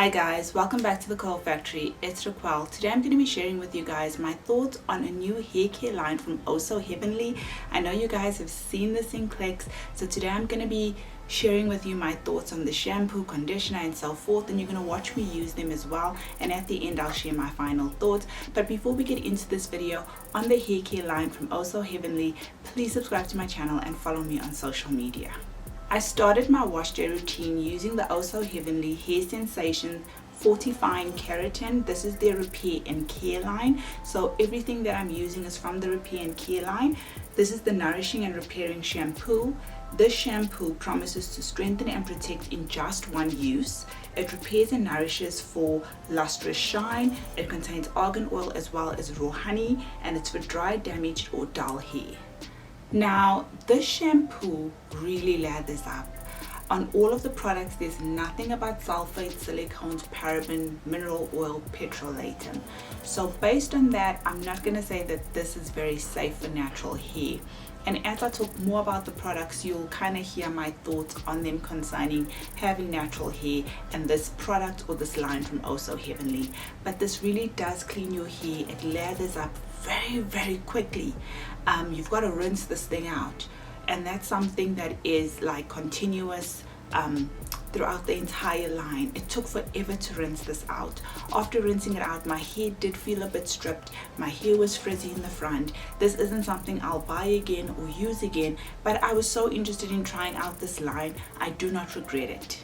Hi guys, welcome back to the Curl Factory. It's Raquel. Today I'm going to be sharing with you guys my thoughts on a new hair care line from Oh So Heavenly. I know you guys have seen this in clicks, so today I'm going to be sharing with you my thoughts on the shampoo, conditioner and so forth, and you're going to watch me use them as well, and at the end I'll share my final thoughts. But before we get into this video on the hair care line from Oh So Heavenly, please subscribe to my channel and follow me on social media. I started my wash day routine using the Oh So Heavenly Hair Sensations Fortifying Keratin. This is their repair and care line, so everything that I'm using is from the repair and care line. This is the Nourishing and Repairing Shampoo. This shampoo promises to strengthen and protect in just one use. It repairs and nourishes for lustrous shine. It contains argan oil as well as raw honey, and it's for dry, damaged or dull hair. Now, this shampoo really lathers up. On all of the products, there's nothing about sulfate, silicones, paraben, mineral oil, petrolatum. So based on that, I'm not going to say that this is very safe for natural hair. And as I talk more about the products, you'll kind of hear my thoughts on them concerning having natural hair and this product or this line from Oh So Heavenly. But this really does clean your hair. It lathers up very quickly. You've got to rinse this thing out, and that's something that is like continuous throughout the entire line. It took forever to rinse this out. After rinsing it out, my hair did feel a bit stripped. My hair was frizzy in the front. This isn't something I'll buy again or use again, but I was so interested in trying out this line. I do not regret it.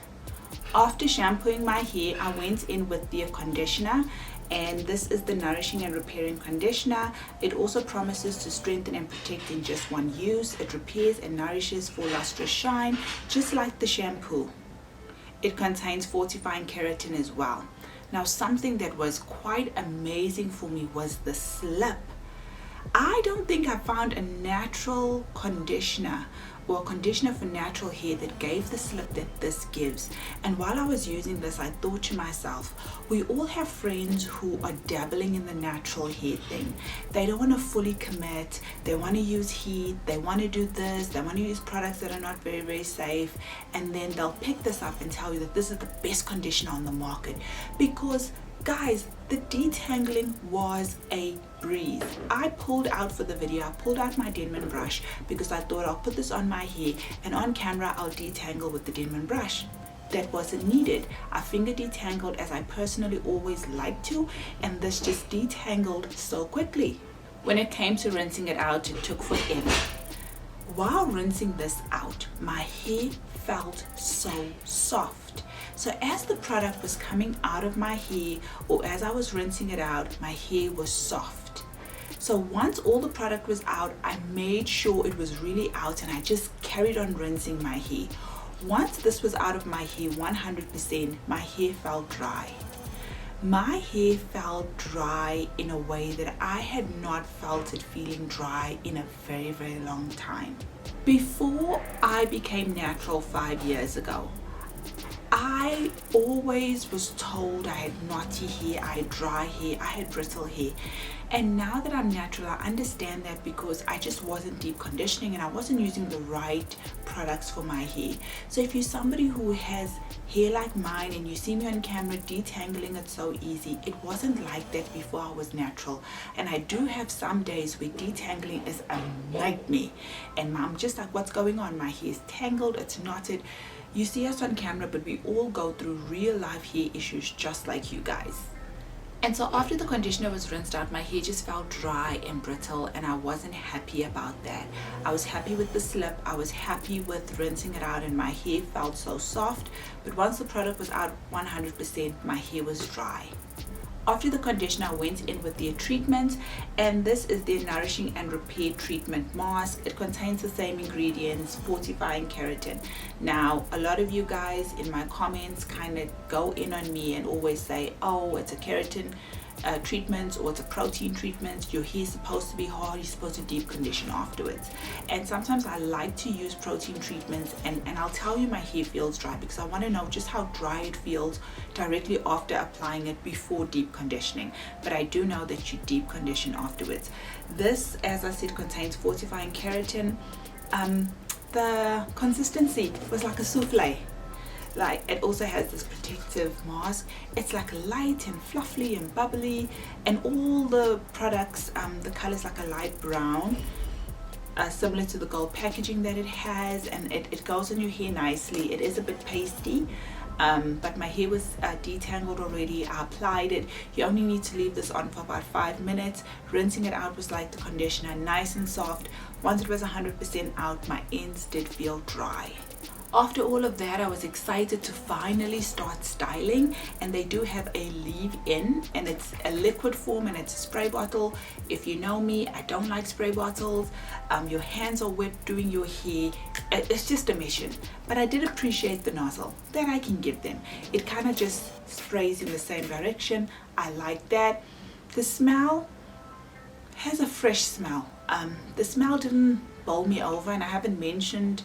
After shampooing my hair, I went in with their conditioner, and this is the Nourishing and Repairing Conditioner. It also promises to strengthen and protect in just one use. It repairs and nourishes for lustrous shine, just like the shampoo. It contains fortifying keratin as well. Now, something that was quite amazing for me was the slip. I don't think I found a natural conditioner or a conditioner for natural hair that gave the slip that this gives. And while I was using this, I thought to myself, we all have friends who are dabbling in the natural hair thing. They don't want to fully commit. They want to use heat. They want to do this. They want to use products that are not very safe. And then they'll pick this up and tell you that this is the best conditioner on the market. Because guys, the detangling was a breeze. I pulled out for the video, I pulled out my Denman brush because I thought I'll put this on my hair and on camera I'll detangle with the Denman brush. That wasn't needed. I finger detangled as I personally always like to, and this just detangled so quickly. When it came to rinsing it out, it took forever. While rinsing this out, my hair felt so soft. So as the product was coming out of my hair, or as I was rinsing it out, my hair was soft. So once all the product was out, I made sure it was really out, and I just carried on rinsing my hair. Once this was out of my hair 100%, my hair felt dry. My hair felt dry in a way that I had not felt it feeling dry in a very long time. Before I became natural 5 years ago, I always was told I had knotty hair, I had dry hair, I had brittle hair. And now that I'm natural, I understand that because I just wasn't deep conditioning and I wasn't using the right products for my hair. So if you're somebody who has hair like mine and you see me on camera detangling it so easy, it wasn't like that before I was natural. And I do have some days where detangling is a nightmare. And I'm just like, what's going on? My hair is tangled, it's knotted. You see us on camera, but we all go through real life hair issues just like you guys. And so after the conditioner was rinsed out, my hair just felt dry and brittle, and I wasn't happy about that. I was happy with the slip, I was happy with rinsing it out, and my hair felt so soft. But once the product was out 100%, my hair was dry. After the conditioner, I went in with their treatment, and this is their Nourishing and Repair Treatment Mask. It contains the same ingredients, fortifying keratin. Now, a lot of you guys in my comments kind of go in on me and always say, oh, it's a keratin treatment or it's a protein treatment. Your hair is supposed to be hard, you're supposed to deep condition afterwards. And sometimes I like to use protein treatments, and I'll tell you my hair feels dry because I want to know just how dry it feels directly after applying it before deep conditioning. But I do know that you deep condition afterwards. This, as I said, contains fortifying keratin. The consistency was like a souffle. Like, it also has this protective mask. It's like light and fluffy and bubbly, and all the products, the color is like a light brown, similar to the gold packaging that it has, and it goes on your hair nicely. It is a bit pasty, but my hair was detangled already. I applied it. You only need to leave this on for about 5 minutes. Rinsing it out was like the conditioner, nice and soft. Once it was 100% out, my ends did feel dry. After all of that, I was excited to finally start styling, and they do have a leave-in, and it's a liquid form and it's a spray bottle. If you know me, I don't like spray bottles. Your hands are wet doing your hair. It's just a mission. But I did appreciate the nozzle that I can give them. It kind of just sprays in the same direction. I like that. The smell has a fresh smell. The smell didn't bowl me over, and I haven't mentioned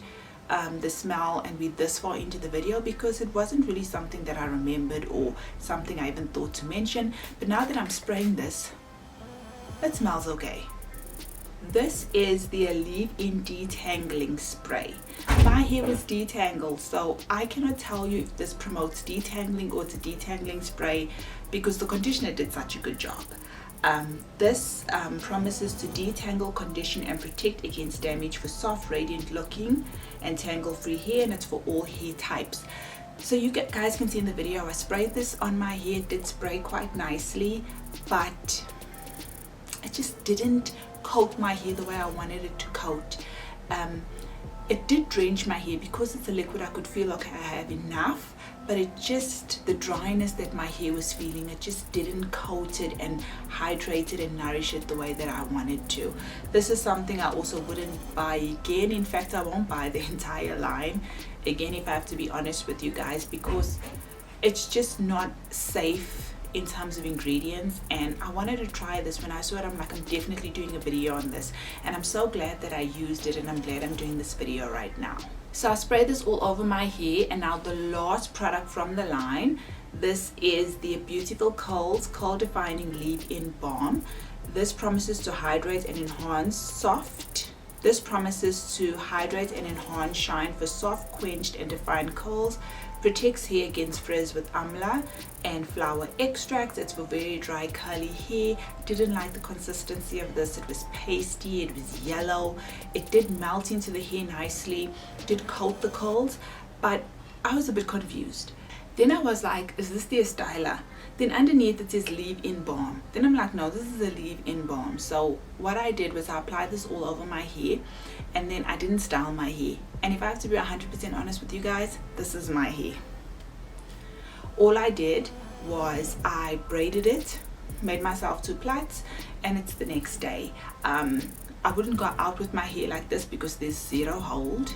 the smell and be this far into the video because it wasn't really something that I remembered or something I even thought to mention. But now that I'm spraying this, it smells okay. This is the leave-in detangling spray. My hair was detangled, so I cannot tell you if this promotes detangling or it's a detangling spray because the conditioner did such a good job. This promises to detangle, condition and protect against damage for soft, radiant looking and tangle free hair, and it's for all hair types. So you guys can see in the video, I sprayed this on my hair. It did spray quite nicely, but it just didn't coat my hair the way I wanted it to coat. It did drench my hair. Because it's a liquid, I could feel okay, I have enough, but it just, the dryness that my hair was feeling, it just didn't coat it and hydrate it and nourish it the way that I wanted to. This is something I also wouldn't buy again. In fact, I won't buy the entire line again, if I have to be honest with you guys, because it's just not safe in terms of ingredients. And I wanted to try this. When I saw it, I'm like, I'm definitely doing a video on this, and I'm so glad that I used it, and I'm glad I'm doing this video right now. So I sprayed this all over my hair, and now the last product from the line, this is the Beautiful Curls Curl Defining Leave-In Balm. This promises to hydrate and enhance shine for soft, quenched and defined curls. Protects hair against frizz with amla and flower extracts. It's for very dry, curly hair. Didn't like the consistency of this. It was pasty, it was yellow. It did melt into the hair nicely, did coat the curls, but I was a bit confused. Then I was like, is this the styler? Then underneath it says leave-in balm. Then I'm like, no, this is a leave-in balm. So what I did was I applied this all over my hair, and then I didn't style my hair. And if I have to be 100% honest with you guys, this is my hair. All I did was I braided it, made myself 2 plaits, and it's the next day. I wouldn't go out with my hair like this because there's zero hold.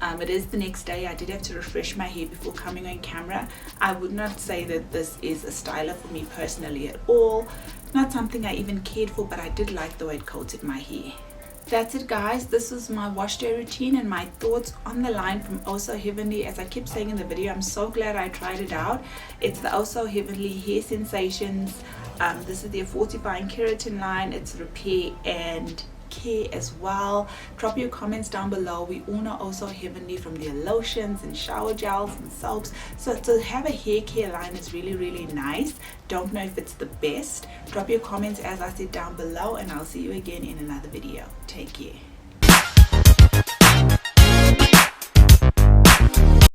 It is the next day. I did have to refresh my hair before coming on camera. I would not say that this is a styler for me personally at all. Not something I even cared for, but I did like the way it coated my hair. That's it, guys. This is my wash day routine and my thoughts on the line from Oh So Heavenly. As I keep saying in the video, I'm so glad I tried it out. It's the Oh So Heavenly Hair Sensations. This is their Fortifying Keratin line. It's repair and care as well. Drop your comments down below. We all know Oh So Heavenly from their lotions and shower gels and soaps, so to have a hair care line is really, really nice. Don't know if it's the best. Drop your comments, as I said, down below, and I'll see you again in another video. Take care.